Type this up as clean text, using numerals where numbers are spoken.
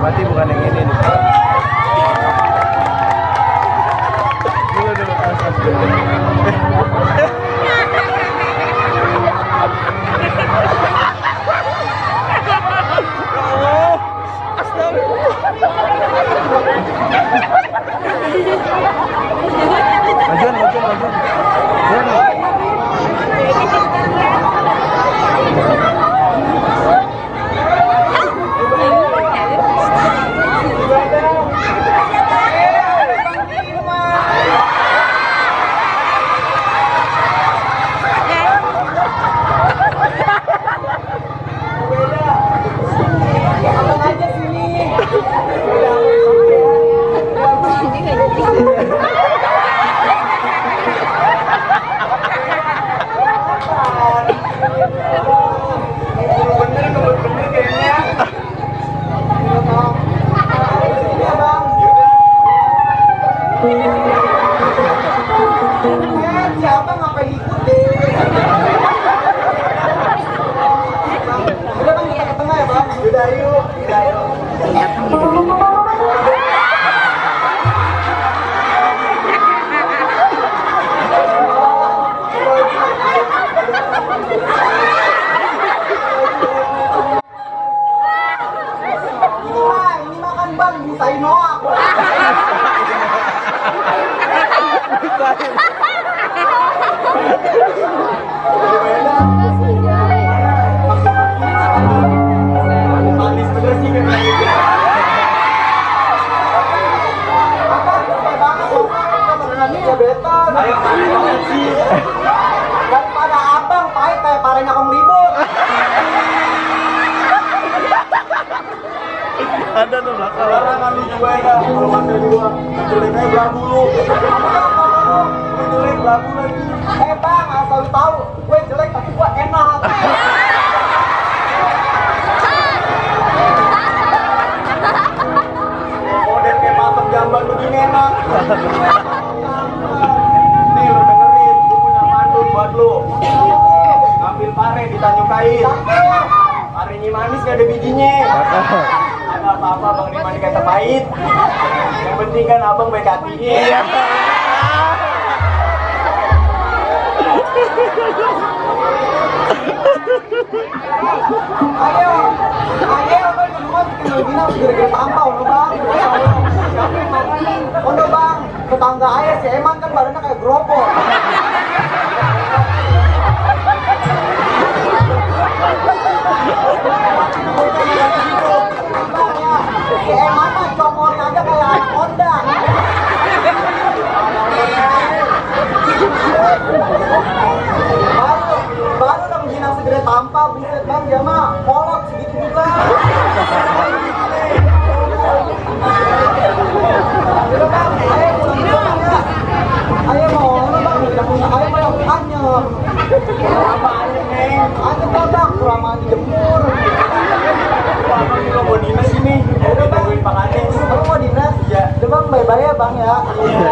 Berarti bukan yang ini nih. Siapa ngapain ikutin? Udah bang, kita ke tengah ya bang. Udah yuk, udah yuk. Ini makan bang, misain Noah. Manis bener sih kan. Apa? Capek banget loh. Beneran diabetes. Ayo banget sih. Daripada abang pahit kayak parenya Om Ribut. Ada tuh belakang. Sekarang kami juga ya. Kalau makan dua, jeleknya belah mulu. Jelek lagu lagi. Bang, asal lu tahu, gue jelek tapi gue enak. Model kayak matok jamban begini enak. Nih lu dengerin, gue punya pantun buat lu. Ngambil pare ditanyukain. Parenya manis gak ada bijinya. Ada apa-apa bang Dimani kata pahit. Yang penting kan abang baik hatinya. Ayo, kan semua bikin begini harus gara-gara tampau loh bang. Siapa yang matiin? Oh no bang, tetangga ayah si Eman kan badannya kayak gerobak. Si Eman mah congolnya aja kayak anak Honda. Baru udah menghina segede tampa, buset bang, dia mah kolot segitu juga. Udah bang, ayo pulang pulang ya. Ayo mau mana bang, udah punya ayo mau yang anyep. Apa anyep neng? Anyep bang, kurang mandi jemur. Abang juga mau dinas ini. Udah bang, Pak Kades. Kamu mau dinas? Iya. Udah bang, bye-bye ya bang ya. Iya.